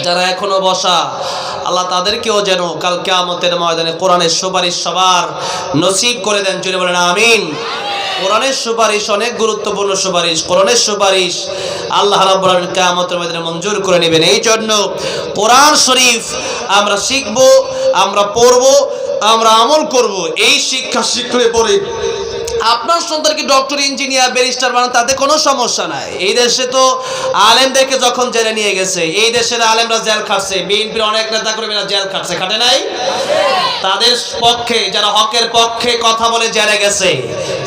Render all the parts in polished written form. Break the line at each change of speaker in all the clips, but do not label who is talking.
যারা এখনো বসা, আল্লাহ তাদেরকেও যেন কাল কিয়ামতের ময়দানে কোরআনের সুপারিশ সবার নসিব করে দেন। জোরে বলেন আমিন। কোরআনের সুপারিশ অনেক গুরুত্বপূর্ণ সুপারিশ। কোরআনের সুপারিশ আল্লাহ রাব্বুল আলামিন কিয়ামতের ময়দানে মঞ্জুর করে নেবেন। এই জন্য কোরআন শরীফ আমরা শিখব, আমরা পড়ব, আমরা আমল করব। এই শিক্ষা শিখলে পরে আপনার সন্তানকে ডক্টর, ইঞ্জিনিয়ার, ব্যারিস্টার বানান, তাতে কোনো সমস্যা নাই। এই দেশে তো আলেমদেরকে যখন জেলে নিয়ে গেছে, এই দেশের আলেমরা জেল খাটছে, বিএনপির অনেক নেতা কর্মীরা জেল খাটছে, খাটে নাই? তাদের পক্ষে, যারা হকের পক্ষে কথা বলে জেলে গেছে,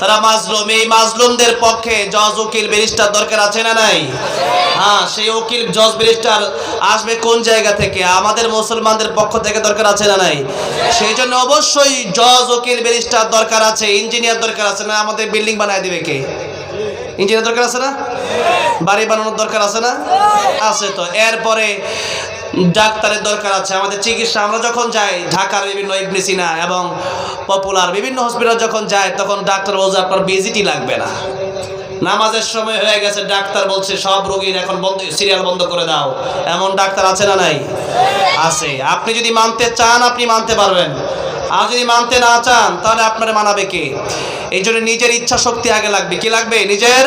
তারা মাজলুম। এই মাজলুমদের পক্ষে জজ, উকিল, ব্যারিস্টার দরকার আছে না নাই? হ্যাঁ, সেই উকিল, জজ, ব্যারিস্টার আসবে কোন জায়গা থেকে? আমাদের মুসলমানদের পক্ষ থেকে দরকার আছে না নাই? সেই জন্য অবশ্যই জজ, উকিল, ব্যারিস্টার দরকার আছে, ইঞ্জিনিয়ার দরকার আছে। না আমাদের বিল্ডিং বানায় দিবে কে? ইঞ্জিনিয়ার দরকার আছে না? বাড়ি বানানোর দরকার আছে না? আছে তো। এরপরে ডাক্তারের দরকার আছে। আমাদের চিকিৎসা, আমরা যখন যাই ঢাকার বিভিন্ন ইবনে সিনা এবং পপুলার বিভিন্ন হসপিটাল যখন যাই, তখন ডাক্তার বলছে আপনার ভিজিটই লাগবে না। নামাজের সময় হয়ে গেছে, ডাক্তার বলছে সব রোগীর এখন বন্ধ, সিরিয়াল বন্ধ করে দাও। এমন ডাক্তার আছে না নাই? আছে। আপনি যদি মানতে চান আপনি মানতে পারবেন, আর যদি মানতে না চান তাহলে আপনারা মানাবে কে? এই জন্য নিজের ইচ্ছা শক্তি আগে লাগবে। কি লাগবে? নিজের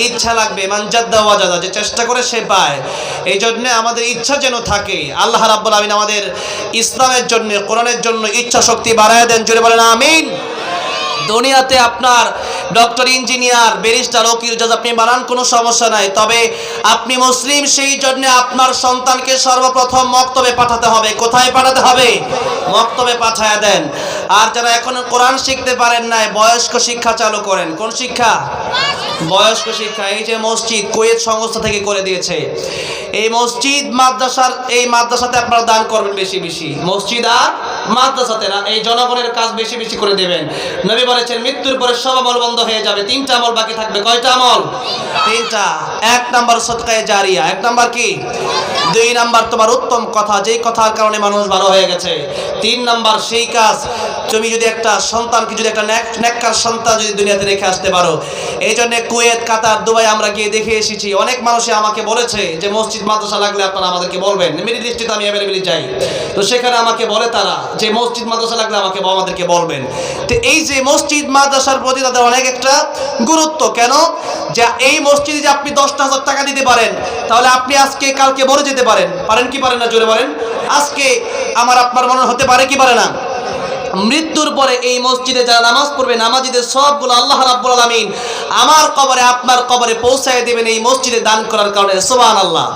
ইচ্ছা লাগবে। মান জাদ্দা ওয়াজাদা, যে চেষ্টা করে সে পায়। এই জন্য আমাদের ইচ্ছা যেন থাকে। আল্লাহ রাব্বুল আলামিন আমাদের ইসলামের জন্য, কোরআনের জন্য ইচ্ছা শক্তি বাড়ায় দেন। জোরে বলেন আমিন। দুনিয়াতে আপনার ডক্টর, ইঞ্জিনিয়ার, ব্যারিস্টার, উকিল, জজ আপনি বানান, কোনো সমস্যা নাই। তবে আপনি মুসলিম, সেই জন্য আপনার সন্তানকে সর্বপ্রথম মক্তবে পাঠাতে হবে। কোথায় পাঠাতে হবে? মক্তবে পাঠায় দেন। আর যারা এখনো কোরআন শিখতে পারেন নাই, বয়স্ক শিক্ষা চালু করেন। কোন শিক্ষা? বয়স্ক শিক্ষা। এই যে মসজিদ কুয়েত সংস্থা থেকে করে দিয়েছে, এই মসজিদ মাদ্রাসার, এই মাদ্রাসাতে আপনারা দান করবেন বেশি বেশি। মসজিদ আর মাদ্রাসাতে না, এই জনগণের কাজ বেশি বেশি করে দেবেন। নবী বলেছেন মৃত্যুর পরে সব আমল বন্ধ হয়ে যাবে, 3টা আমল বাকি থাকবে। কয়টা আমল? 3টা। 1 নাম্বার সদকায়ে জারিয়া। 1 নাম্বার কি? 2 নাম্বার তোমার উত্তম কথা, যেই কথার কারণে মানুষ ভালো হয়ে গেছে। 3 নাম্বার সেই কাজ, তুমি যদি একটা সন্তানকে, যদি একটা নেককার সন্তান যদি দুনিয়াতে রেখে আসতে পারো। এই জন্য কুয়েত, কাতার, দুবাই আমরা গিয়ে দেখে এসেছি। অনেক মানুষই আমাকে বলেছে যে মসজিদ মাদ্রাসা লাগলে আপনারা আমাদেরকে বলবেন। মিডিল ইস্টে তো আমি অ্যাভেলেবলি যাই, তো সেখানে আমাকে বলে তারা যে মসজিদ মাদ্রাসা লাগলে আমাদেরকে বলবেন। তো এই যে মসজিদ মাদ্রাসার প্রতি তাদের অনেক একটা গুরুত্ব। কেন? যে এই মসজিদে যে আপনি 10,000 টাকা দিতে পারেন, তাহলে আপনি আজকে কালকে মরে যেতে পারেন। পারেন কি পারেন না? জোরে বলেন। আজকে আমার আপনার মনে হতে পারে কি পারে না? মৃত্যুর পরে এই মসজিদে যারা নামাজ পড়বে, নামাজিদের সবগুলো আল্লাহ রাব্বুল আলামিন আমার কবরে, আপনার কবরে পৌঁছায় দেবেন এই মসজিদে দান করার কারণে। সুবহানাল্লাহ।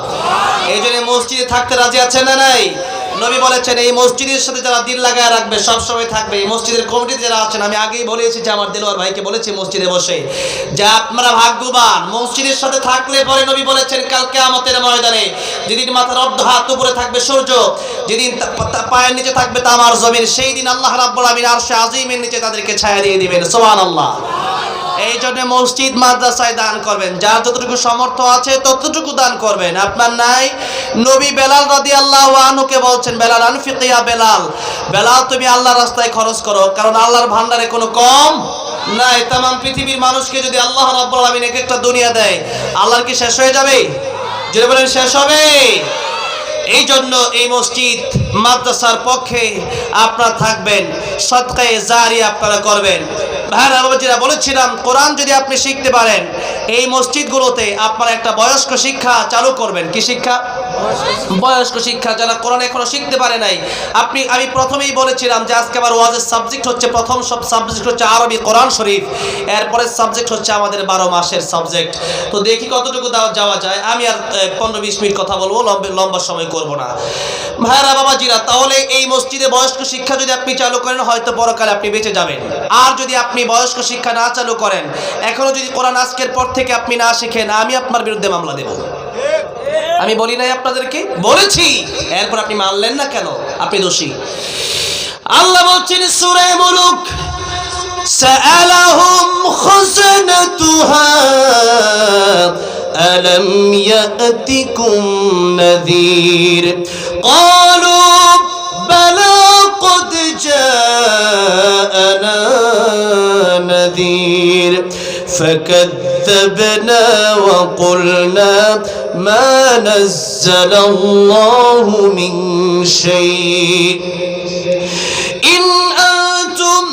এই জন্য মসজিদে থাকতে রাজি আছেন না নাই? নবী বলেছেন এই মসজিদের সাথে যারা দিল লাগায় রাখবে সব সময় থাকবে। এই মসজিদের কমিটিতে যারা আছেন, আমি আগেই বলেছি যে আমার দেলোয়ার ভাইকে বলেছি মসজিদে বসে যে আপনারা ভাগ্যবান, মসজিদের সাথে থাকলে পরে নবী বলেছেন কাল কিয়ামতের ময়দানে যেদিন মাথার অর্ধ হাত উপরে থাকবে সূর্য, যেদিন পায়ের নিচে থাকবে তামার জমিন, সেই দিন আল্লাহ রাব্বুল আলামিন আরশে আজিমের নিচে তাদেরকে ছায়া দিয়ে দিবেন। সুবহানাল্লাহ। এই জন্য মসজিদ মাদ্রাসায় দান করবেন, যার যতটুকু সামর্থ্য আছে ততটুকু দান করবেন। আপনার নাই? নবী বেলাল রাদিয়াল্লাহু আনহুকে বলছেন, বেলাল আনফিক ইয়া বেলাল, বেলাল তুমি আল্লাহর রাস্তায় খরচ করো, কারণ আল্লাহর ভান্ডারে কোনো কম নাই। तमाम পৃথিবীর মানুষকে যদি আল্লাহ রাব্বুল আলামিন এক একটা দুনিয়া দেয়, আল্লাহর কি শেষ হয়ে যাবে? জোরে বলেন শেষ হবে? এই জন্য এই মসজিদ মাদ্রাসার পক্ষে আপনারা থাকবেন, সদকায়ে জারিয়া আপনারা করবেন। ভাইরা বাবাজিরা, বলেছিলাম কোরআন যদি আপনি শিখতে পারেন, এই মসজিদগুলোতে আপনারা একটা বয়স্ক শিক্ষা চালু করবেন। কি শিক্ষা? বয়স্ক শিক্ষা। যারা কোরআন এখনো শিখতে পারে নাই, আমি প্রথমেই বলেছিলাম যে আজকে আমার ওয়াজের সাবজেক্ট হচ্ছে, প্রথম সব সাবজেক্ট হচ্ছে আরবি কোরআন শরীফ, এরপরে সাবজেক্ট হচ্ছে আমাদের 12 মাসের সাবজেক্ট। তো দেখি কতটুকু যাওয়া যায়। আমি আর 15-20 মিনিট কথা বলবো, লম্বা সময় করব না। ভাইরা বাবাজিরা, তাহলে এই মসজিদে বয়স্ক শিক্ষা যদি আপনি চালু করেন, হয়তো পরকালে আপনি বেঁচে যাবেন। আর যদি আপনি বয়স্ক শিক্ষা না চালু করেন, এখনো যদি কোরআন আজকের পর থেকে আপনি না শিখেন, আমি আপনার বিরুদ্ধে মামলা দেব। আমি বলি নাই আপনাদেরকে? বলেছি। এরপর আপনি মানলেন না কেন? আপনি দোষী। আল্লাহ বলছেন সূরা মুলুক, সাআলাহুম খাযানাতুহা আলাম ইয়াতিকুম নাযীর ক্বালু বালা ক্বাদ জাআনা নাযীর فكذبنا وقلنا ما نزل الله من شيء إن أنتم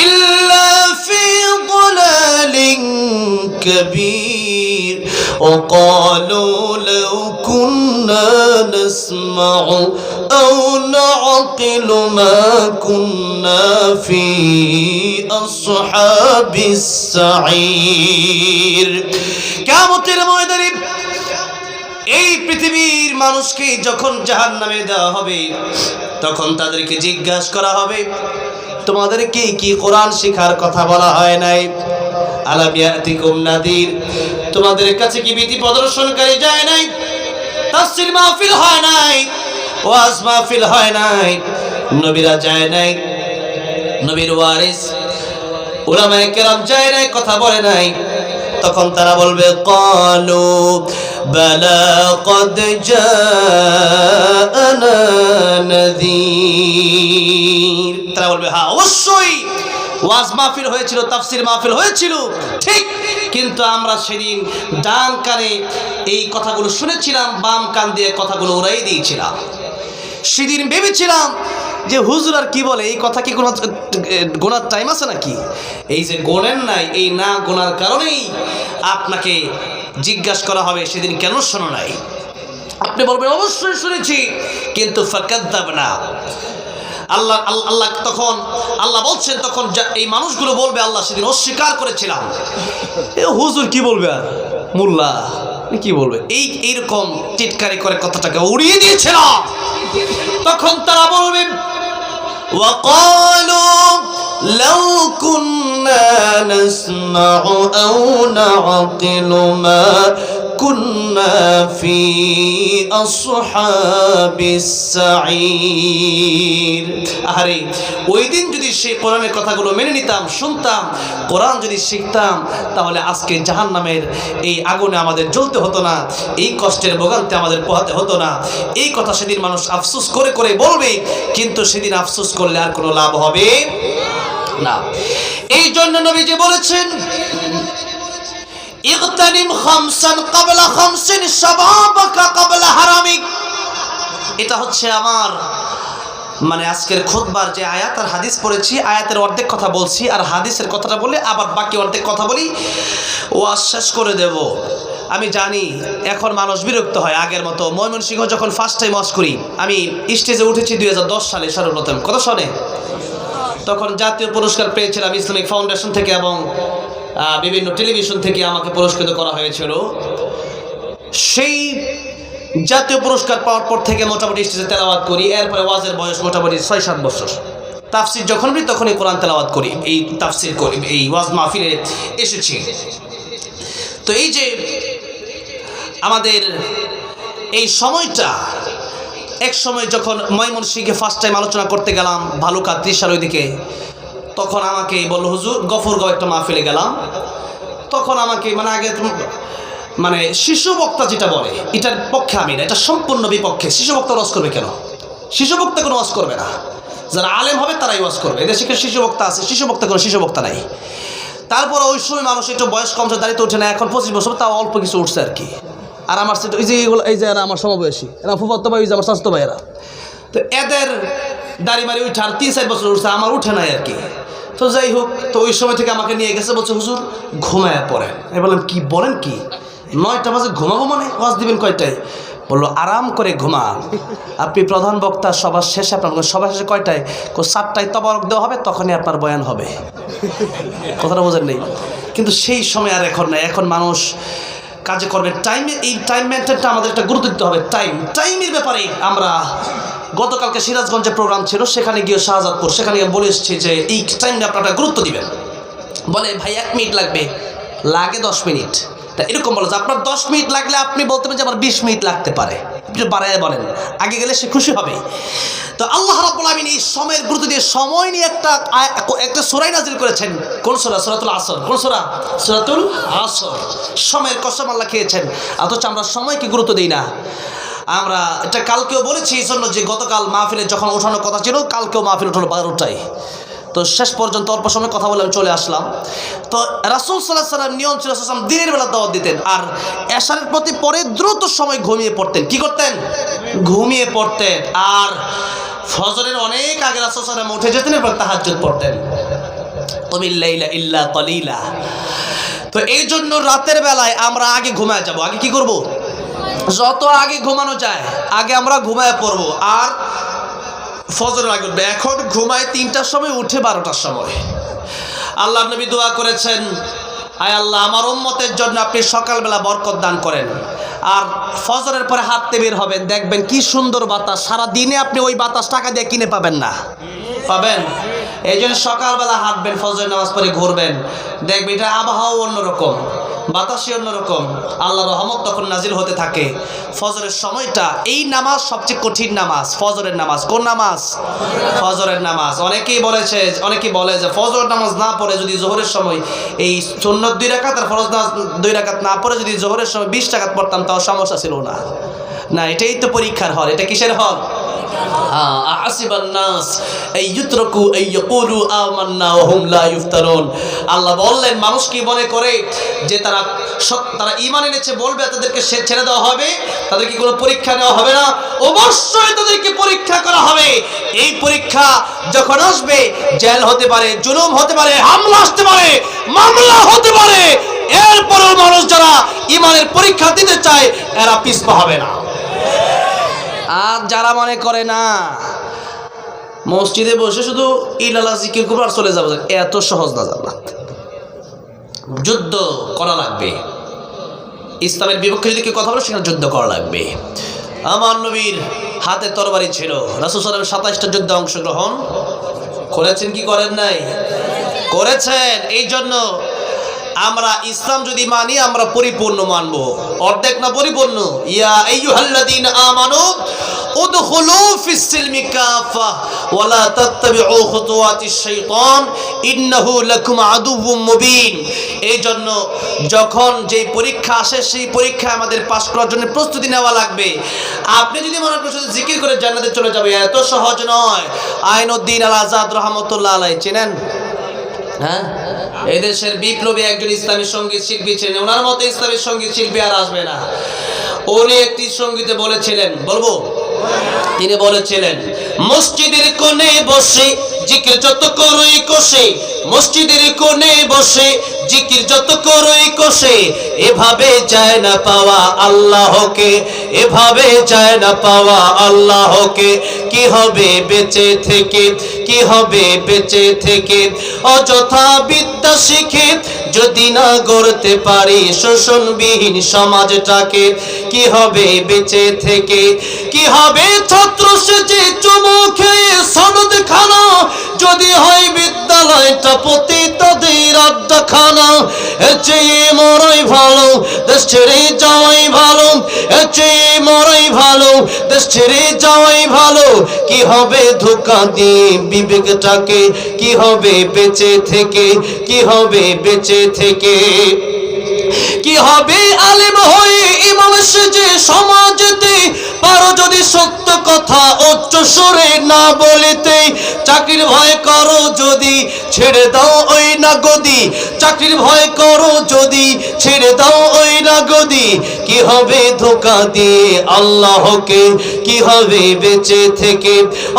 إلا في ضلال كبير وقالوا لو كنا نسمع أو نعقل ما كنا في أصحاب السعير কিয়ামতের ময়দানে এই পৃথিবীর মানুষকে যখন জাহান্নামে দেওয়া হবে তখন তাদেরকে জিজ্ঞাসা করা হবে তোমাদেরকে কি কোরআন শেখার কথা বলা হয় নাই? আলাম ইয়াতিকুম নাদির, তোমাদের কাছে কি ভীতি প্রদর্শনকারী যায় নাই? তাফসীর মাহফিল হয় নাই, ওয়াজ মাহফিল হয় নাই, নবীরা যায় নাই, নবীর ওয়ারিস উলামায়ে কেরাম যায় নাই, কথা বলে নাই। তখন তারা বলবে ক্বালু বালা ক্বাদ জাআনা নাযীর, তারা বলবে হ্যাঁ অবশ্যই ওয়াজ মাহফিল হয়েছিল, তাফসীর মাহফিল হয়েছিল ঠিক, কিন্তু আমরা সেদিন ডান কানে এই কথাগুলো শুনেছিলাম, বাম কান দিয়ে কথাগুলো উড়াই দিয়েছিলাম। সেদিন ভেবেছিলাম যে হুজুর আর কি বলে, এই কথা কি কোনো গোনার টাইম আছে নাকি? এই যে গোনেন নাই, এই না গোনার কারণেই আপনাকে জিজ্ঞাসা করা হবে সেদিন কেন শোনো নাই। আপনি বলবেন অবশ্যই শুনেছি, কিন্তু ফাকাদ্দাবনা, আল্লাহ তখন আল্লাহ বলছেন, তখন এই মানুষগুলো বলবে আল্লাহ সেদিন অস্বীকার করেছিলাম। এ হুজুর কি বলবে আর মোল্লা কি বলবে, এইরকম টিটকারি করে কথাটাকে উড়িয়ে দিয়েছিলাম। তখন তারা বলবে وقالوا لو كنا نسمع أو نعقل ما كنا في أصحاب السعير। আরে ওই দিন যদি সেই কোরআনের কথাগুলো মেনে নিতাম, শুনতাম, কোরআন যদি শিখতাম, তাহলে আজকে জাহান্নামের এই আগুনে আমাদের জ্বলতে হতো না, এই কষ্টের ভোগান্তি আমাদের পোহাতে হতো না। এই কথা সেদিন মানুষ আফসোস করে করে বলবে, কিন্তু সেদিন আফসোস করলে আর কোনো লাভ হবে না। এই জন্য নবী যে বলেছেন ইগতানিম খামসান ক্বাবলা খামসিন শাবাবাকা ক্বাবলা হারামিক, এটা হচ্ছে আমার মানে আজকের খুতবার যে আয়াত আর হাদিস পড়েছি, আয়াতের অর্ধেক কথা বলছি আর হাদিসের কথাটা বলে আবার বাকি অর্ধেক কথা বলি, ওয়াজ শেষ করে দেব। আমি জানি এখন মানুষ বিরক্ত হয় আগের মতো। ময়মনসিংহ যখন ফার্স্ট টাইম ওয়াজ করি, আমি স্টেজে উঠেছি 2010 সালে, সর্বপ্রথম কত সনে, তখন জাতীয় পুরস্কার পেয়েছিলাম ইসলামিক ফাউন্ডেশন থেকে এবং বিভিন্ন টেলিভিশন থেকে আমাকে পুরস্কৃত করা হয়েছিল। সেই জাতীয় পুরস্কার পাওয়ার পর থেকে মোটামুটি স্টেজে তেলাওয়াত করি। এরপরে ওয়াজের বয়স মোটামুটি 6-7 বছর। তাফসির যখন বলি তখনই কোরআন তেলাওয়াত করি, এই তাফসির করি, এই ওয়াজ মাহফিলে এসেছি। তো এই যে আমাদের এই সময়টা, এক সময় যখন ময়মনসিংহে ফার্স্ট টাইম আলোচনা করতে গেলাম ভালুকা ত্রিশাল ওইদিকে, তখন আমাকে বলল হুজুর গফরগাঁও একটা মাহফিলে গেলাম। তখন আমাকে মানে আগে মানে শিশু বক্তা যেটা বলে এটার পক্ষে আমি না, এটা সম্পূর্ণ বিপক্ষে। শিশু বক্তা ওয়াজ করবে কেন? শিশু বক্তা কোনো ওয়াজ করবে না, যারা আলেম হবে তারাই ওয়াজ করবে। এদেশে শিশু বক্তা আছে, শিশু বক্তা কোনো শিশু বক্তা নাই। তারপর ওই সময় মানুষ একটু বয়স কমছে, দাঁড়িয়ে ওঠে না, এখন 25 বছর, তাও অল্প কিছু উঠছে আর কি। আর আমার এই যে এইগুলো, এই যে এরা আমার সমবয়সী, এরা ফুফাতো ভাই, আমার স্বাস্থ্য ভাইয়েরা, তো এদের দাড়ি মারি উঠে আর 3-4 বছর উঠছে, আমার উঠে নাই আর কি। তো যাই হোক, তো ওই সময় থেকে আমাকে নিয়ে গেছে, বলছে হুজুর ঘুমায় পড়েন। আমি বললাম কি বলেন কি, 9টা বাজে ঘুমাবো মানে, ওয়াজ দিবেন কয়টায়? বললো আরাম করে ঘুমান, আপনি প্রধান বক্তা, সবার শেষে আপনার সবার শেষে কয়টায়? 7টায় তবারক দেওয়া হবে, তখনই আপনার বয়ান হবে। কথাটা বোঝেন নেই, কিন্তু সেই সময় আর এখন নাই। এখন মানুষ কাজে করবে টাইমে, এই টাইম মেনটেনটা আমাদের একটা গুরুত্ব দিতে হবে। টাইমের ব্যাপারে আমরা গতকালকে সিরাজগঞ্জে প্রোগ্রাম ছিল, সেখানে গিয়ে শাহজাদপুর, সেখানে গিয়ে বলে এসেছি যে এই টাইমে আপনারা গুরুত্ব দিবেন। বলে ভাই 1 মিনিট লাগবে, লাগে 10 মিনিট। তা এরকম বলো যে আপনার 10 মিনিট লাগলে আপনি বলতে পারেন যে আমার 20 মিনিট লাগতে পারে, আপনি বাড়ায় বলেন, আগে গেলে সে খুশি হবে। তো আল্লাহ রাব্বুল আলামিন এই সময়ের গুরুত্ব দিয়ে সময় নিয়ে একটা সূরা নাজিল করেছেন। কোন সূরা? সূরাতুল আসর। কোন সূরা? সূরাতুল আসর। সময়ের কসম আল্লাহ খেয়েছেন, অথচ আমরা সময়কে গুরুত্ব দিই না। আমরা এটা কালকেও বলেছি, এই জন্য যে গতকাল মাহফিলে যখন ওঠানোর কথা ছিল, কালকেও মাহফিল উঠানো 12টায়। তো শেষ পর্যন্ত অল্প সময় কথা বলে আমি চলে আসলাম। তো রাসূল সাল্লাল্লাহু আলাইহি ওয়াসাল্লাম নিয়ম ছিল রাসূল দিনের বেলা দাওয়াত দিতেন, আর এশারের প্রতি পরে দ্রুত সময় ঘুমিয়ে পড়তেন। কি করতেন? ঘুমিয়ে পড়তেন। আর ফজরের অনেক আগে রাসূল সাল্লাল্লাহু আলাইহি ওয়াসাল্লাম উঠে যেতেন এবং তাহাজ্জুদ পড়তেন। কুমিল লাইলা ইল্লা কলিলা। তো এই জন্য রাতের বেলায় আমরা আগে ঘুমায় যাব। আগে কি করব? যত আগে ঘুমানো যায় আগে আমরা ঘুমায় পড়বো। আর ফজরের আগে উঠবে। এখন ঘুমায় 3টার সময়, উঠে 12টার সময়। আল্লাহর নবী দোয়া করেছেন, আয় আল্লাহ আমার উম্মতের জন্য আপনি সকালবেলা বরকত দান করেন। আর ফজরের পরে হাঁটতে বের হবেন, দেখবেন কি সুন্দর বাতাস। সারা দিনে আপনি ওই বাতাস টাকা দিয়ে কিনে পাবেন না, পাবেন। এই জন্য সকালবেলা হাঁটবেন, ফজরের নামাজ পড়ে ঘুরবেন, দেখবেন এটা আবহাওয়া অন্যরকম, বাতাসই অন্যরকম, আল্লাহর রহমত তখন নাজিল হতে থাকে। ফজরের সময়টা, এই নামাজ সবচেয়ে কঠিন নামাজ, ফজরের নামাজ। কোন নামাজ? ফজরের নামাজ। অনেকেই বলে যে ফজর নামাজ না পড়ে যদি জোহরের সময় এই সুন্নত 2 রাকাত আর ফরজ নামাজ 2 রাকাত না পড়ে যদি জোহরের সময় 20 রাকাত পড়তাম তাও সমস্যা ছিল না। না, এটাই তো পরীক্ষার হল। এটা কিসের হল? আল্লাহ বললেন মানুষ কি মনে করে যে তারা ঈমান এনেছে বলবে তাদেরকে ছেড়ে দেওয়া হবে, তাদেরকে কোনো পরীক্ষা নেওয়া হবে না? অবশ্যই তাদেরকে পরীক্ষা করা হবে। এই পরীক্ষা যখন আসবে জেল হতে পারে, জুলুম হতে পারে, হামলা আসতে পারে, মামলা হতে পারে। এরপরেও মানুষ যারা ঈমানের পরীক্ষা দিতে চায় এরা পিছপা হবে না। আর যারা মনে করে না মসজিদে বসে শুধু ইলালা জিকির করবে আর চলে যাবে, এত সহজ না জান্নাত। যুদ্ধ করা লাগবে। ইসলামের বিপক্ষে যদি কেউ কথা বলে সেখানে যুদ্ধ করা লাগবে। আমার নবীর হাতে তরবারি ছিল। রাসূল সাল্লাল্লাহু আলাইহি ওয়াসাল্লাম 27টা যুদ্ধে অংশগ্রহণ করেছেন কি করেন নাই? করেছেন। এই জন্য আমরা ইসলাম যদি মানি আমরা পরিপূর্ণ মানব, অর্ধেক না পরিপূর্ণ। ইয়া আইয়ুহাল্লাযীনা আমানু উদখুলু ফিস সিলমি কাফা ওয়া লা তাত্তাবিউ খুতুওয়াতিশ শাইতান ইন্নাহু লাকুম আদুউম মুবিন। এই জন্য যখন যে পরীক্ষা আসে সেই পরীক্ষায় আমাদের পাস করার জন্য প্রস্তুতি নেওয়া লাগবে। আপনি যদি মনে করেন শুধু জিকির করে জান্নাতে চলে যাবে, এত সহজ নয়। আইনুদ্দিন আল আজাদ রাহমাতুল্লাহ আলাইহি চেনেন? হ্যাঁ, এই দেশের বিপ্লবী একজন ইসলামী সঙ্গীত শিল্পী ছিলেন। ওনার মতো ইসলামী সঙ্গীত শিল্পী আর আসবে না। উনি একটি সঙ্গীতে বলেছিলেন, বলবো? তিনি বলেছিলেন, মসজিদের কোণে বসে জিকির যত করই কষে, মসজিদের কোণে বসে জিকির যত করই কষে, এভাবে যায় না পাওয়া আল্লাহকে, এভাবে যায় না পাওয়া আল্লাহকে। কি হবে বেঁচে থেকে, কি হবে বেঁচে থেকে, অযথা বিদ্যা শিখে যদি না গড়তে পারি শোষণবিহীন সমাজটাকে। কি হবে বেঁচে থেকে, কি হবে ছাত্র সেজে চুমু খেয়ে সনদ খানা, যদি হয় বিদ্যালয়টা পতিতদের আড্ডাখানা। এর চেয়ে মরাই ভালো, দেশ ছেড়ে যাওয়াই ভালো, এর চেয়ে মরাই ভালো, দেশ ছেড়ে যাওয়াই ভালো। কি হবে ধোঁকা দিয়ে বিবেকটাকে, কি হবে বেঁচে থেকে, কি হবে বেঁচে থেকে। কি হবে আলেম হয়ে ইমাম সেজে সমাজেতে, পারো যদি সত্য কথা উচ্চ সুরে না বলিতে। চাকরির ভয় করো যদি ছেড়ে দাও ওই না গদি, চাকরির ভয় করো যদি ছেড়ে দাও ওই না গদি। কি হবে ধোঁকা দিয়ে আল্লাহকে, কি হবে বেঁচে থেকে,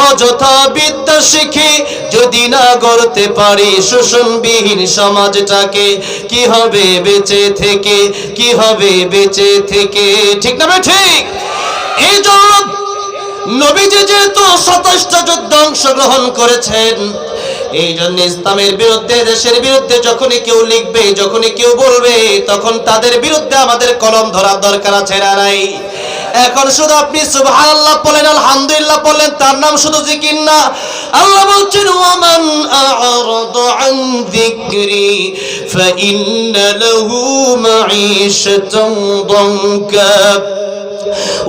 অযথা বিদ্যা শিখে যদি না গড়তে পারি শোষণবিহীন সমাজটাকে। কি হবে বেঁচে থেকে, কি হবে বেঁচে থেকে। ঠিক না ঠিক? এই জন্য নবীজি যেহেতু 27টা যুদ্ধে অংশগ্রহণ করেছেন, এই জন্য ইসলামের বিরুদ্ধে, দেশের বিরুদ্ধে যখনই কেউ লিখবে, যখনই কেউ বলবে, তখন তাদের বিরুদ্ধে আমাদের কলম ধরার দরকার আছে না নাই? এখন শুধু আপনি সুবহানাল্লাহ বলেন, আলহামদুলিল্লাহ বলেন, তার নাম শুধু জিকির না। আল্লাহ বলছেন, ওয়ামান আ'রাদা আন যিকরি ফাইন্না লাহু মাঈশাতান দানকা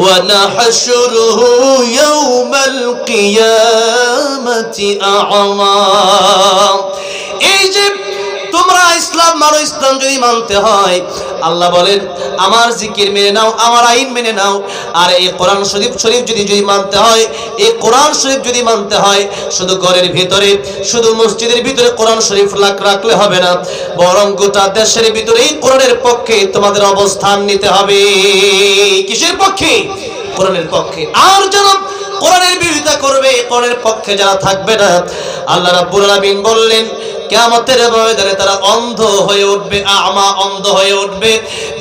ونحشره يوم القيامة أعمى। এই যে তোমরা ইসলাম মানো, ইসলাম যদি মানতে হয় আল্লাহ বলেন আমার জিকির মেনে নাও, আমার আইন মেনে নাও। আর এই কোরআন শরীফ যদি মানতে হয়, এই কোরআন শরীফ যদি মানতে হয়, শুধু ঘরের ভিতরে, শুধু মসজিদের ভিতরে কোরআন শরীফ রাখলে হবে না, বরং গোটা দেশের ভিতরে এই কোরআনের পক্ষে তোমাদের অবস্থান নিতে হবে। কিসের পক্ষে? কোরআনের পক্ষে। আর যারা কোরআনের বিরোধিতা করবে, কোরআনের পক্ষে যারা থাকবে না, আল্লাহ রাব্বুল আলামিন বললেন কিয়ামতের ময়দানে তারা অন্ধ হয়ে উঠবে, আমা, অন্ধ হয়ে উঠবে।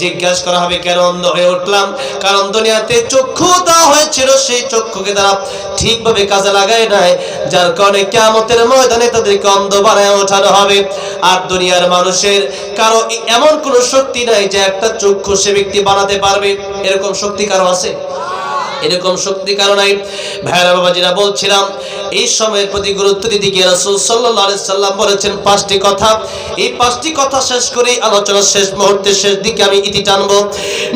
জিজ্ঞাসা করা হবে কেন অন্ধ হয়ে উঠলাম? কারণ দুনিয়াতে চক্ষু দেওয়া হয়েছিল, সেই চক্ষুকে তারা ঠিকভাবে কাজে লাগায় নাই, যার কারণে কিয়ামতের ময়দানে তাদেরকে অন্ধ বানায় ওঠানো হবে। আর দুনিয়ার মানুষের কারো এমন কোনো শক্তি নাই যে একটা চক্ষু সে ব্যক্তি বানাতে পারবে। এরকম শক্তি কারো আছে? এরকম শক্তি কারো নাই। ভাইরা বাবাজিরা, বলছিলাম এই সময়ের প্রতি গুরুত্ব দিতে গিয়ে রাসূল সাল্লাল্লাহু আলাইহি সাল্লাম বলেছেন 5টি কথা। এই 5টি কথা শেষ করে আলোচনার শেষ মুহূর্তে, শেষ দিকে আমি ইতি টানবো।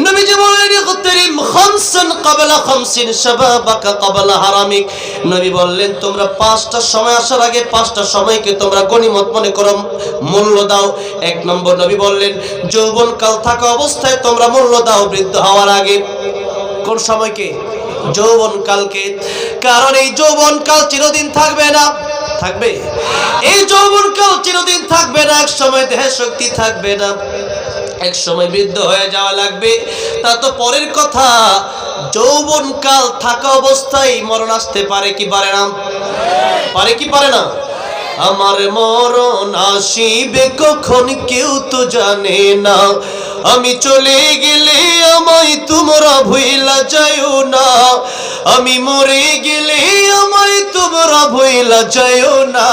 নবীজি বললেন ইগতারিম খামসান ক্বাবলা খামসিন শাবাবাকা ক্বাবলা হারামিক। নবী বললেন তোমরা 5টা সময় আসার আগে 5টা সময়কে তোমরা গনিমত মনে করো, মূল্য দাও। 1 নম্বর নবী বললেন যৌবনকাল থাকা অবস্থায় তোমরা মূল্য দাও বৃদ্ধ হওয়ার আগে। কোন সময়কে? যৌবনকালকে। কারণ এই যৌবনকাল চিরদিন থাকবে না। থাকবে? এই যৌবনকাল চিরদিন থাকবে না। এক সময় দেহে শক্তি থাকবে না, এক সময় বৃদ্ধ হয়ে যাওয়া লাগবে। তা তো পরের কথা, যৌবনকাল থাকা অবস্থায় মরণ আসতে পারে কি পারে না? পারে কি পারে না? আমার মরণ আসিবে কখন কেউ তো জানে না, আমি চলে গেলে আমায় তোমরা ভুইলা যাইও না, আমি মরে গেলে আমায় তোমরা ভুইলা যাইও না,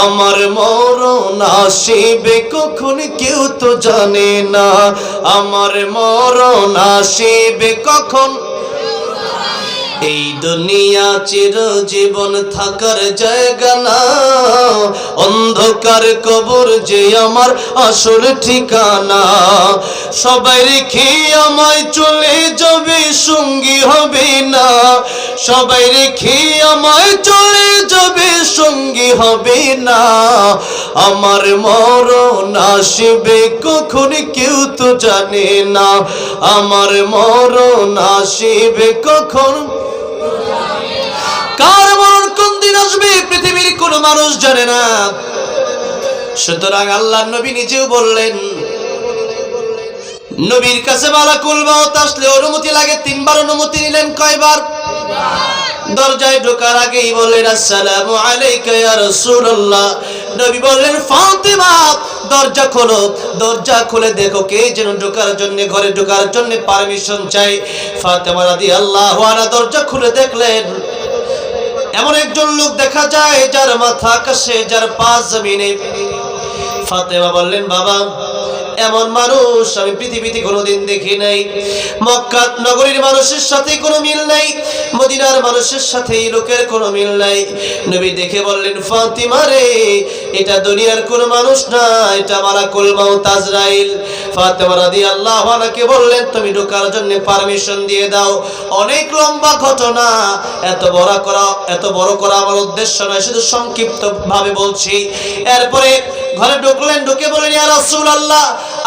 আমার মরণ আসিবে কখন কেউ তো জানে না, আমার মরণ আসিবে কখন। এই দুনিয়া চিরজীবন থাকার জায়গা না, অন্ধকার কবর যে আমার আসল ঠিকানা, সবাই রেখে আমায় চলে যাবে সঙ্গী হবে না, সবাই রেখে আমায় চলে যাবে সঙ্গী হবে না, আমার মরণ আসবে কখন কেউ তো জানে না, আমার মরণ আসবে কখন। কার মরণ কোন দিন আসবে পৃথিবীর কোন মানুষ জানে না। সুতরাং আল্লাহর নবী নিজেও বললেন, নবীর কাছে মালাকুল মউত আসলে অনুমতি লাগে 3 বার। অনুমতি নিলেন কয়বার? দরজায় ঢোকার আগেই বললেন আসসালামু আলাইকা ইয়া রাসূলুল্লাহ। নবী বললেন ফাতিমা দরজা খোলো। দরজা খুলে দেখো কে যেন ঢোকার জন্য, ঘরে ঢোকার জন্য পারমিশন চাই। ফাতিমা রাদিয়াল্লাহু আনহা দরজা খুলে দেখলেন এমন একজন লোক দেখা যায় যার মাথা আকাশে, যার পা জমিনে। ফাতিমা বললেন বাবা, এমন মানুষ আমি পৃথিবীতে কোনোদিন দেখি নাই। মক্কা নগরীর মানুষের সাথে কোনো মিল নাই, মদিনার মানুষের সাথে এই লোকের কোনো মিল নাই। নবী দেখে বললেন ফাতিমা রে, এটা দুনিয়ার কোনো মানুষ না, এটা মালাকুল মউত আজরাইল। ফাতিমা রাদিয়াল্লাহু আনহাকে বললেন তুমি ঢোকার জন্য পারমিশন দিয়ে দাও। অনেক লম্বা ঘটনা, এত বড় করা আমার উদ্দেশ্য নয়, শুধু সংক্ষিপ্ত ভাবে বলছি। এরপরে ঘরে ঢুকলেন, ঢুকে বলেন ইয়া রাসূলুল্লাহ,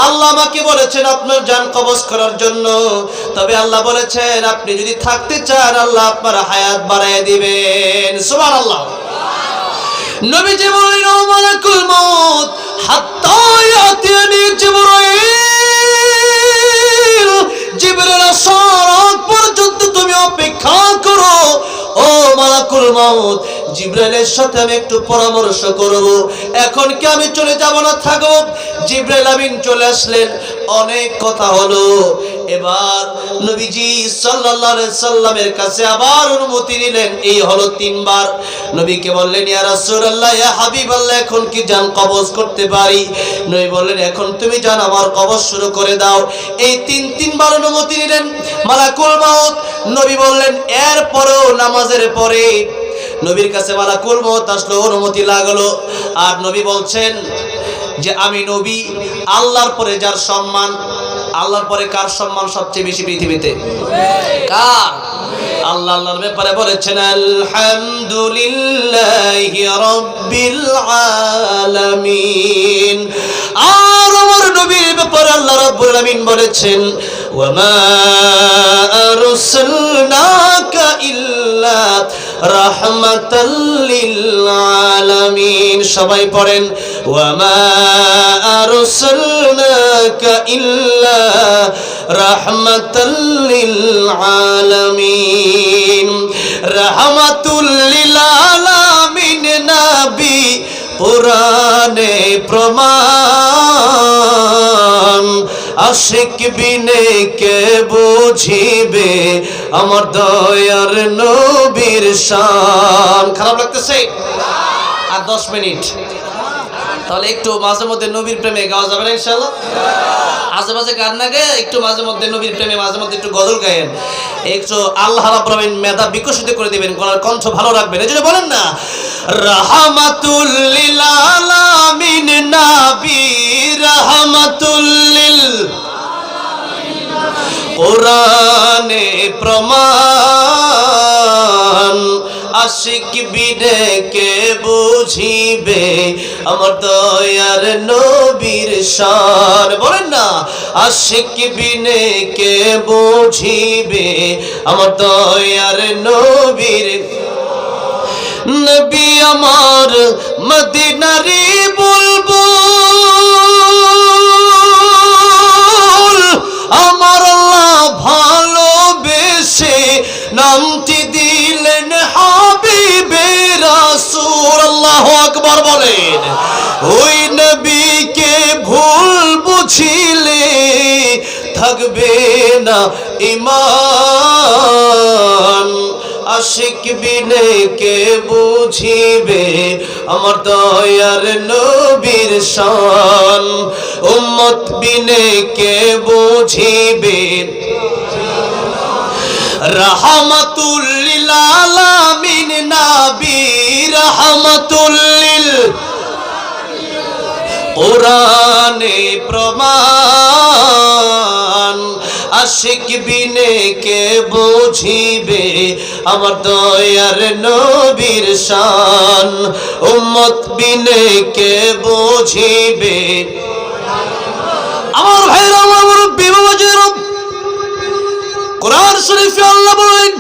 আল্লাহ আমাকে বলেছেন আপনার জান কবজ করার জন্য, তবে আল্লাহ বলেছেন আপনি যদি থাকতে চান আল্লাহ আপনার হায়াত বাড়ায় দিবেন। সুবহানাল্লাহ। নবীজি বললেন ও মালাকুল মউত, হাত্তা ইয়াতিয়ানি জিবরাইল, জিবরাইল আসার পর্যন্ত তুমি অপেক্ষা করো। ও মালাকুল মউত, জিবরাইলের সাথে আমি একটু পরামর্শ করব, এখন কি আমি চলে যাব না থাকব? জিবরাইল আমিন চলে আসলেন, অনেক কথা হলো। এবার নবীজি সাল্লাল্লাহু আলাইহি সাল্লামের কাছে আবার অনুমতি নিলেন, এই হলো 3 বার। নবীকে বললেন ইয়া রাসূলুল্লাহ, ইয়া হাবিবাল্লাহ, এখন কি জান কবজ করতে পারি? নবী বললেন এখন তুমি জান আমার কবজ শুরু করে দাও। এই 3 বার অনুমতি নিলেন মালাকুল মউত। নবী বললেন এরপরেও নামাজের পরে নবীর কাছে মালাকুল মউত আসলো, অনুমতি লাগলো। আর নবী বলছেন যে আমি নবী, আল্লাহর পরে যার সম্মান, আল্লাহর পরে কার সম্মান সবচেয়ে বেশি পৃথিবীতে? কার? আল্লাহ আল্লাহর ব্যাপারে বলেছেন আলহামদুলিল্লাহি রাব্বিল আলামিন। আর আমার নবীর ব্যাপারে আল্লাহ রাব্বুল আলামিন বলেছেন ওয়া মা আরসালনাকা ইল্লা রাহমাতাল লিল আলামিন। সবাই পড়েন ওয়া মা আরসালনাকা ইল্লা রাহমাতাল লিল আলামিন। রাহমাতুল লিল আলামিন নবী কুরআনে প্রমাণ। আশিক বিনে কে বুঝিবে আমার দয়ার নবীর শান। খারাপ লাগতেছে? আর 10 মিনিট, তাহলে একটু মাঝে মধ্যে নবীর প্রেমে গাওয়া যাবে না ইনশাআল্লাহ? মাঝে মাঝে গান না গায়ে একটু মাঝে মধ্যে নবীর প্রেমে মাঝে মধ্যে একটু গজল গায়েন, একটু আল্লাহ রাব্বুল আলামিন মেধা বিকশিত করে দিবেন, গলার কণ্ঠ ভালো রাখবেন। এজন্য বলেন না রাহমাতুল লিল আলামিন নবী রাহমাতুল লিল কুরআনে প্রমাণ। আশিক বিনে কে বুঝিবে আমার দয়ার নবীর শান। বলেন না আশিক বিনে কে বুঝিবে আমার দয়ার নবীর। নবী আমার মদিনারি বুলবুল, আমার আল্লাহ ভালোবেসে নামটি দিলেন হাবিবে রাসূল। আল্লাহু আকবার বলেন। ওই নবীকে ভুল বুঝিলে থাকবে না ঈমান। আশিক বিনে কে বুঝিবে আমার দয়ার নবীর শান। উম্মত বিনে কে বুঝিবে রাহমাতুল লিল আলামিন নবী রাহমাতুল লিল কুরআনে প্রমাণ। আশিক বিনে কে বুঝিবে আমার দয়ার নবীর শান। উম্মত বিনে কে বুঝিবে। আমার ভাইরা আমার মুরব্বি বাবাজিরা, কোরআন শরীফে আল্লাহ বলেন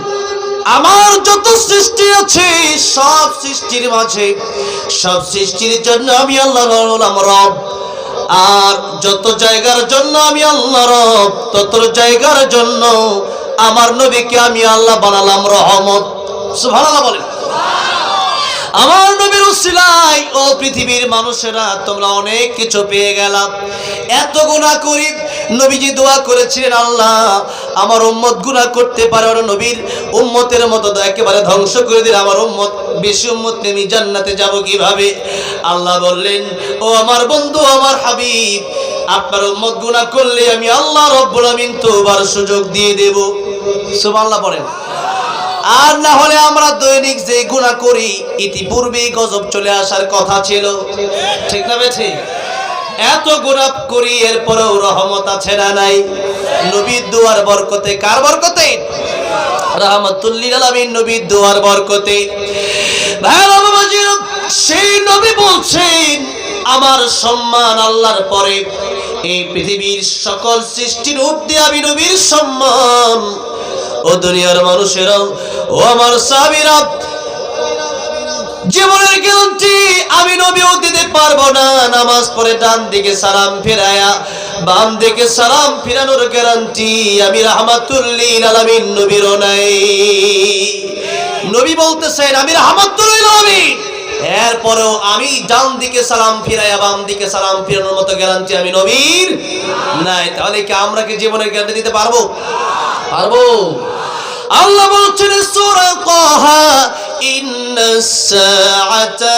আমার যত সৃষ্টি আছে সব সৃষ্টির মাঝে সব সৃষ্টির জন্য আমি আল্লাহ হলাম রব। আর যত জায়গার জন্য আমি আল্লাহ রব, তত জায়গার জন্য আমার নবীকে আমি আল্লাহ বানালাম রহমত। সুবহানাল্লাহ বলেন। আমার নবীর উসিলায় ও পৃথিবীর মানুষেরা তোমরা অনেক কিছু পেয়ে গেলাম। এত গুনাহ করি নবীজি দোয়া করেছিলেন আল্লাহ আমার উম্মত গুনাহ করতে পারে, আর নবীর উম্মতের মতো একেবারে ধ্বংস করে দিলে আমার উম্মত বেশি উম্মত নিয়ে আমি জান্নাতে যাব কিভাবে? আল্লাহ বললেন ও আমার বন্ধু আমার হাবিব, আপনার উম্মত গুনাহ করলে আমি আল্লাহ রব্বুল আমিন তওবার সুযোগ দিয়ে দেব। সুবহানাল্লাহ বলেন। আর না হলে আমরা দৈনিক যে গুনাহ করি ইতিপূর্বেই গজব চলে আসার কথা ছিল, ঠিক না বেঠিক? এত গুনাহ করি এরপরেও রহমত আছে না নাই? নবীর দোয়ার বরকতে। কার বরকতে? রাহমাতুল লিল আলামিন নবীর দোয়ার বরকতে। ভাইরা বাবাজিরা, সেই নবী বলছেন আমার সম্মান আল্লাহর পরে এই পৃথিবীর সকল সৃষ্টির ঊর্ধ্বে আমি নবীর সম্মান। ও দুনিয়ার মানুষেরা, ও আমার সাহাবীরা, জীবনের গ্যারান্টি আমি নবীও দিতে পারবো না। নামাজ পড়ে ডান দিকে সালাম ফিরায়া বাম দিকে সালাম ফিরানোর গ্যারান্টি আমি রাহমাতুল লিল আলামিন নবীরও নাই। নবী বলতেছেন আমি রাহমাতুল লিল আলামিন, এরপরেও আমি ডান দিকে সালাম ফিরায়া বাম দিকে সালাম ফিরানোর মতো গ্যারান্টি আমি নবীর নাই। তাহলে কি আমরা কি জীবনের গ্যারান্টি দিতে পারবো? পারবো। আল্লাহ বলছেন সূরা তাহা ইন্নাস সাআতা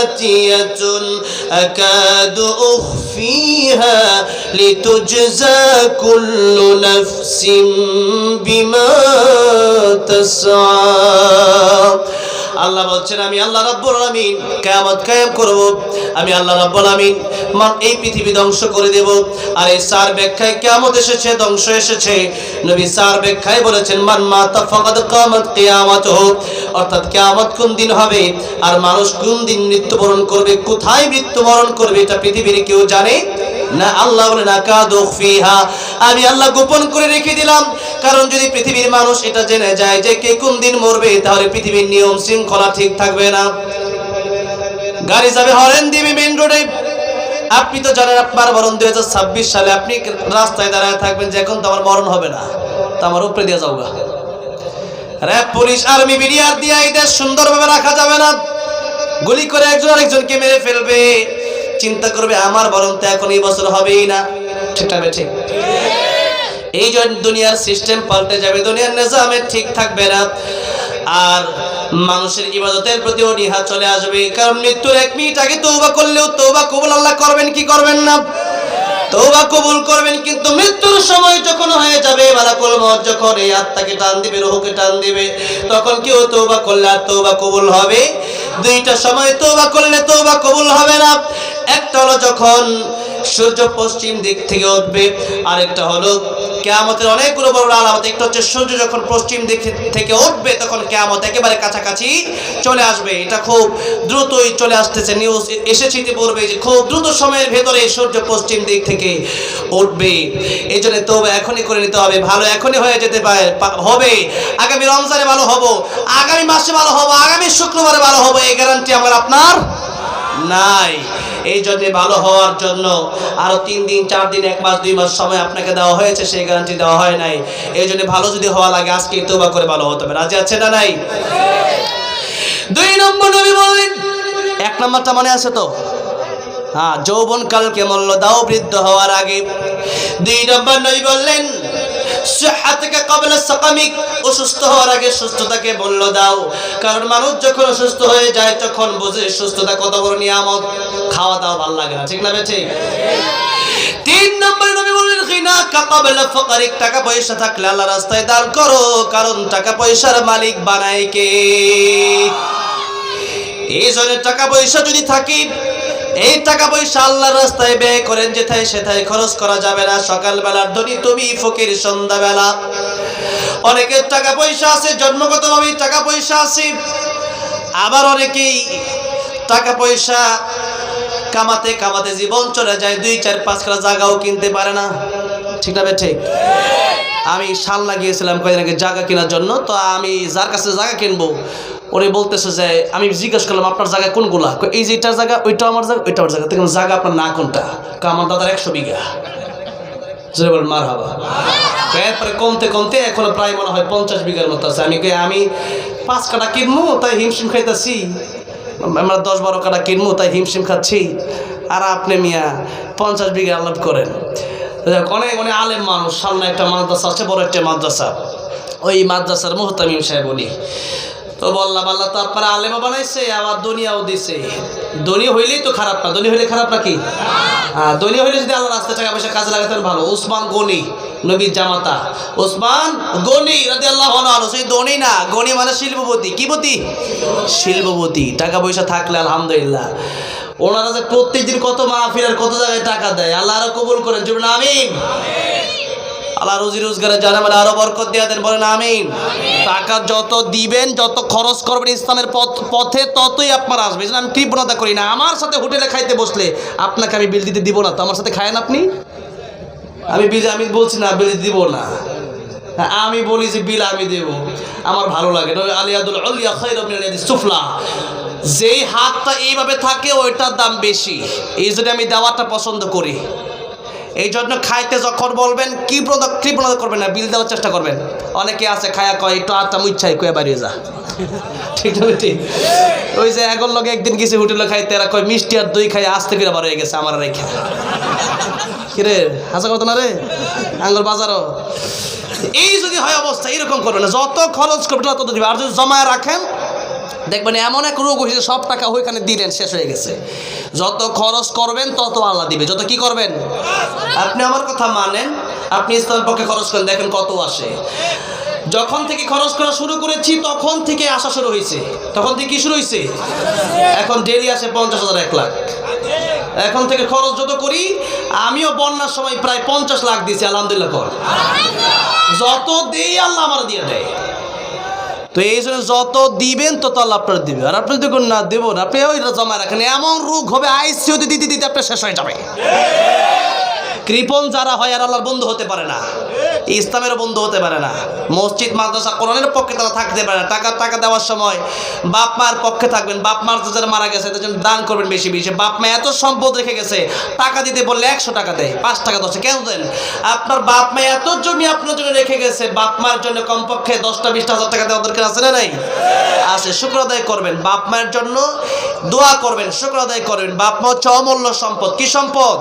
আতিয়াতুন আকাদু উখফিহা লিতুজজা কুল্লু নাফসিন বিমা তাসআ। আল্লাহ বলছেন আমি আল্লাহ রাব্বুল আলামিন কিয়ামত কায়েম করব। আমি আল্লাহ রাব্বুল আলামিন এই পৃথিবী ধ্বংস করে দেব। আর এই 4 ব্যাখ্যায় কিয়ামত এসেছে, ধ্বংস এসেছে। নবী 4 ব্যাখ্যায় বলেছেন মান মাতা ফাকাদ কিয়ামত কিয়ামাতুহু, অর্থাৎ কিয়ামত কোন দিন হবে আর মানুষ কোন দিন মৃত্যুবরণ করবে, কোথায় মৃত্যুবরণ করবে এটা পৃথিবীর কেউ জানে না। আল্লাহ বলেন আকাদু ফিহা, আমি আল্লাহ গোপন করে রেখে দিলাম। কারণ যদি পৃথিবীর মানুষ এটা জেনে যায় যে কে কোন দিন মরবে, তাহলে পৃথিবীর নিয়ম শৃঙ্খলা ঠিক থাকবে না। গাড়ি যাবে হরেন দিবে মেইন রোডে। আপনি তো জানেন আপনার মরণ 2026 সালে, আপনি রাস্তায় দাঁড়ায় থাকবেন যে এখন তো আমার মরণ হবে না, তো আমার উপরে দিয়ে যাওগা। র্যাব, পুলিশ, আর্মি, বিডিআর দিয়ে এই দেশ সুন্দরভাবে রাখা যাবে না। গুলি করে একজন আরেকজনকে মেরে ফেলবে, চিন্তা করবে আমার মরণ তো এখন এই বছর হবেই না। ঠিক না? ঠিক। এই জন্য দুনিয়ার সিস্টেম পাল্টে যাবে, দুনিয়ার নিজামে ঠিক থাকবে না। আর মানুষের ইবাদতের প্রতি অনীহা চলে আসবে। কারণ মৃত্যুর 1 মিনিট আগে তওবা করলেও তওবা কবুল আল্লাহ করবেন কি করবেন না? তওবা কবুল করবেন। কিন্তু মৃত্যুর সময় যখন হয়ে যাবে, মালাকুল মউত যখন এই আত্মাকে টান দিবে, রূহকে টান দিবে, তখন কেউ তওবা করলে আর তওবা কবুল হবে? 2টা সময় তওবা করলে তওবা কবুল হবে না। একটা হলো যখন সূর্য পশ্চিম দিক থেকে উঠবে, আরেকটা হলো কিয়ামতের অনেকগুলো বড় আলামত। একটা হচ্ছে সূর্য যখন পশ্চিম দিক থেকে উঠবে তখন কিয়ামত একেবারে কাছাকাছি চলে আসবে। এটা খুব দ্রুতই চলে আসতেছে, নিউজ এসেছে ইতিপূর্বে যে খুব দ্রুত সময়ের ভেতরে সূর্য পশ্চিম দিক থেকে উঠবে। এই জন্য তওবা এখনই করে নিতে হবে। ভালো এখনই হয়ে যেতে পারে, হবে। আগামী রমজানে ভালো হব, আগামী মাসে ভালো হব, আগামী শুক্রবারে ভালো হব, এই গ্যারান্টি আমার আপনার নাই। এই জন্য ভালো হওয়ার জন্য আরো 3 দিন 4 দিন 1 মাস 2 মাস সময় আপনাকে দেওয়া হয়েছে, সেই গ্যারান্টি দেওয়া হয় নাই। এই জন্য ভালো যদি হওয়া লাগে আজকেই তওবা করে ভালো হতে হবে। রাজি আছে না নাই? 2 নম্বর নবী বললেন, 1 নম্বরটা মনে আছে তো? হ্যাঁ, যৌবন কালকে মূল্য দাও বৃদ্ধ হওয়ার আগে। 2 নম্বর নবী বললেন সিহহাতুকা ক্বাবলা সাকামিক, অসুস্থ হওয়ার আগে সুস্থতাকে মূল্য দাও। কারণ মানুষ যখন অসুস্থ হয়ে যায় তখন বুঝে সুস্থতা কত বড় নিয়ামত। খাওয়া দাওয়া ভালো লাগে না, ঠিক না? ঠিক। 3 নম্বরে নবী বললেন গিনাকা ক্বাবলা ফাকরিক, টাকা পয়সা থাকলে আল্লাহ রাস্তায় দান করো, কারণ টাকা পয়সার মালিক বানায় কে? এই জন্য টাকা পয়সা যদি থাকে, এই টাকা পয়সা আল্লাহর রাস্তায় ব্যয় করেন, যেথায় সেথায় খরচ করা যাবে না। সকালবেলার ধনী তুমি, ফকির সন্ধ্যাবেলা। অনেকের টাকা পয়সা আছে, জন্মগতভাবে টাকা পয়সা আছে। আবার অনেকেই টাকা পয়সা কামাতে কামাতে জীবন চলে যায়, 2 4 5 কাঠা জায়গাও কিনতে পারে না। ঠিক না? ঠিক। আমি সালনা গিয়েছিলাম কয়েকদিন আগে জায়গা কেনার জন্য। তো আমি যার কাছে জায়গা কিনবো ওরে বলতেছে যে, আমি জিজ্ঞাসা করলাম আপনার জায়গা কোনগুলা? এই যে এটার জায়গা, ওইটা আমার জায়গা, ওইটা আমার জায়গা। তখন জায়গা আপনার না কোনটা? আমার দাদার 100 বিঘা। জোরে বল মারহাবা। এরপরে কমতে কমতে এখন প্রায় মনে হয় 50 বিঘার মতো আছে। আমি 5 কাঠা কিনবো তাই হিমশিম খাইতেছি, আমরা 10-12 কাঠা কিনবো তাই হিমশিম খাচ্ছি। আর আপনি মিয়া 50 বিঘা আলাপ করেন। অনেক অনেক আলেম মানুষ। সামনে একটা মাদ্রাসা আছে, বড় একটা মাদ্রাসা। ওই মাদ্রাসার মুহতামিম সাহেব উনি তো বললাম, আল্লাহ তো আপনারা আলেমও বানাইছে, আবার দুনিয়াও দিছে। ধনী হইলেই তো খারাপ না, ধনী হইলে খারাপ নাকি? হ্যাঁ, ধনী হইলে যদি আল্লাহ রাস্তায় টাকা পয়সা কাজে লাগাতেন ভালো। উসমান গনি, নবীর জামাতা উসমান গনি রাদিয়াল্লাহু আনহু, সেই ধনী না, গনি মানে শিল্পপতি। কি পতি? শিল্পপতি। টাকা পয়সা থাকলে আলহামদুলিল্লাহ। ওনারা যে প্রত্যেকদিন কত মাহফিল আর কত জায়গায় টাকা দেয়, আল্লাহ আরো কবুল করেন, বলেন আমিন। আল্লাহ রুজি রোজগারে জানে মানে আরো বরকত দিয়ে দেন, বলেন আমিন। টাকা যত দিবেন, যত খরচ করবেন ইসলামের পথে, ততই আপনার আসবে। আমি কৃপণতা করি না। আমার সাথে হোটেলে খাইতে বসলে আপনাকে আমি বিল দিতে দিব না, তো আমার সাথে খায়েন আপনি। আমি বলছি না বিল দিব না, আমি বলি যে বিল আমি দেব, আমার ভালো লাগে। আলিয়াদুল উলিয়া খায়রুম মিনাল ইয়াদিস সুফলা, যেই হাতটা এইভাবে থাকে ওইটার দাম বেশি। এই জন্য আমি দেওয়াটা পছন্দ করি। এই জন্য খাইতে যখন বলবেন কৃপণতা করবেন না, বিল দেওয়ার চেষ্টা করবেন। অনেকে আছে খায়া কয় একটু আটটা মুচ্ছাই কয়ে বাড়িয়ে যা। ঠিক না? ঠিক। ওই যে এগোর লোক একদিন গেছে হোটেলে খাইতে, এরা কয় মিষ্টি আর দই খাই আসতে করে বার হয়ে গেছে আমার রেখা। কিরে হাসা কথা না রে, আঙ্গুল বাজারও। এই যদি হয় অবস্থা, এরকম করবেন না। যত খরচ করবেন তত দিবেন। আর যদি জমায় রাখেন দেখবেন এমন এক রোগ হয়েছে, সব টাকা ওইখানে দিলেন, শেষ হয়ে গেছে। যত খরচ করবেন তত আল্লাহ দিবে। যত কি করবেন, আপনি আমার কথা মানেন, আপনি ইসলামের পক্ষে খরচ করেন, দেখেন কত আসে। যখন থেকে খরচ করা শুরু করেছি তখন থেকে আসা শুরু হয়েছে। তখন থেকে কি শুরু হয়েছে? এখন ডেইলি আসে 50,000 1 লাখ। এখন থেকে খরচ যত করি, আমিও বন্যার সময় প্রায় 50 লাখ দিয়েছি, আলহামদুলিল্লাহ কর। যত দেই আল্লাহ আমার দিয়ে দেয়। তো এই জন্য যত দিবেন তত আল্লাহ আপনার দিবে। আর আপনি দেখুন না দেবো না, আপনি ওইটা জমা রাখেন, এমন রোগ হবে আইসিইউতে দিতে দিতে আপনার শেষ হয়ে যাবে। কৃপণ যারা হয় আর আল্লাহর বন্ধু হতে পারে না, ইসলামের বন্ধু হতে পারে না। মসজিদ মাদ্রাসা কোরআনের পক্ষে তারা থাকতে পারে না। টাকা দেওয়ার সময় বাপ মার পক্ষে থাকবেন। বাপ মার যারা মারা গেছে তাদের জন্য দান করবেন বেশি বেশি। বাপ মা এত সম্পদ রেখে গেছে, টাকা দিতে বললে 100 টাকা দেয়, 5 টাকা 10 কেন দেন? আপনার বাপ মা এত জমি আপনার জন্য রেখে গেছে, বাপ মার জন্য কমপক্ষে 10-20 হাজার টাকা দেওয়া দরকার আছে না নাই? আছে। শুকর আদায় করবেন, বাপ মায়ের জন্য দোয়া করবেন, শুকর আদায় করবেন। বাপ মা হচ্ছে অমূল্য সম্পদ। কি সম্পদ?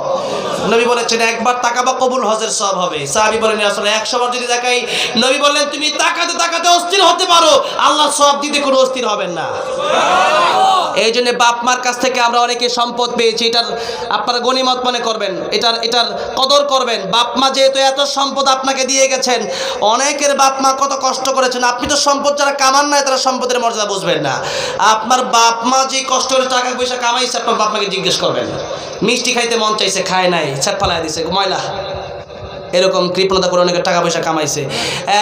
নবী বলেছেন একবার তাকাবা কবুল হজের সওয়াব হবে। সাহাবী বলেন আসলে 100 বার যদি তাকাই, নবী বললেন তুমি তাকাতে তাকাতে অস্থির হতে পারো, আল্লাহ সওয়াব দিতে কোনো অস্থির হবেন না। এই জন্য বাপ মার কাছ থেকে আমরা অনেকে সম্পদ পেয়েছি, এটার আপনারা গনিমত মনে করবেন, এটার কদর করবেন। বাপ মা যেহেতু এত সম্পদ আপনাকে দিয়ে গেছেন, অনেকের বাপ মা কত কষ্ট করেছেন, আপনি তো সম্পদ যারা কামান নাই তারা সম্পদের মর্যাদা বুঝবেন না। আপনার বাপ মা যে কষ্ট করে টাকা পয়সা কামাইছে, আপনার বাপ মাকে জিজ্ঞেস করবেন। মিষ্টি খাইতে মন চাইছে, খায় নাই, ছাপ ফালাই দিছে, ময়লা। এরকম কৃপণতা করে অনেকে টাকা পয়সা কামাইছে,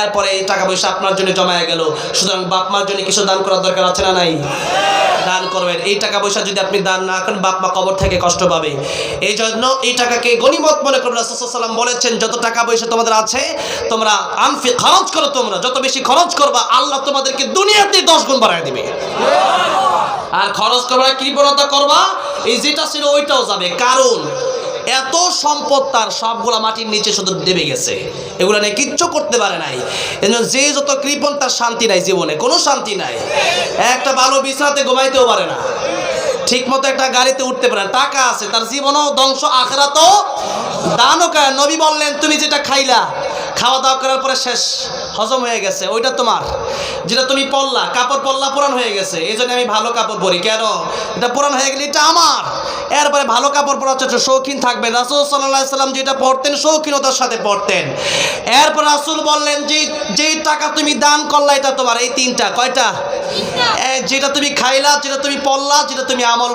এরপরে এই টাকা পয়সা আপনার জন্য জমায়ে গেল। সুতরাং বাপ মার জন্য কিছু দান করার দরকার আছে না নাই? দান করবেন। এই টাকা পয়সা যদি আপনি দান না করেন, বাপ মা কবর থেকে কষ্ট পাবে। এই জন্য এই টাকাকে গনিমত মনে করবেন। রাসূল সাল্লাল্লাহু আলাইহি ওয়াসাল্লাম বলেছেন যত টাকা পয়সা তোমাদের আছে তোমরা খরচ করো। তোমরা যত বেশি খরচ করবা আল্লাহ তোমাদেরকে দুনিয়াতে 10 গুণ বাড়ায় দিবে। আর খরচ করবা, কৃপণতা করবা, এই যেটা ছিল ওইটাও যাবে। কারণ এত সম্পদ তার সবগুলা মাটির নিচে শুধু দেবে গেছে, এগুলো নিয়ে কিচ্ছু করতে পারে নাই। এজন্য যে যত কৃপণ তার শান্তি নাই, জীবনে কোনো শান্তি নাই। একটা ভালো বিছানাতে ঘুমাইতেও পারে না, ঠিক মতো একটা গাড়িতে উঠতে পারে না। টাকা আছে, তার জীবনও ধ্বংস, আখিরাতও দানও করে। নবী বললেন তুমি যেটা খাইলা, খাওয়া দাওয়া করার পরে শেষ, হজম হয়ে গেছে, ওইটা তোমার। যেটা তুমি পরলা, কাপড় পরলা, পুরান হয়ে গেছে, এই জন্য আমি ভালো কাপড় পরি। কেন? এটা পুরান হয়ে গেলে এটা আমার। এরপরে ভালো কাপড় পরা হচ্ছে শৌখিন থাকবেন। রাসূল সাল্লাল্লাহু আলাইহি সাল্লাম যেটা পরতেন শৌখিনতার সাথে পরতেন। এরপর রাসূল বললেন যেই টাকা তুমি দান করলা এটা তোমার। এই 3টা, কয়টা? যেটা তুমি খাইলা, যেটা তুমি পরলা, যেটা তুমি আমল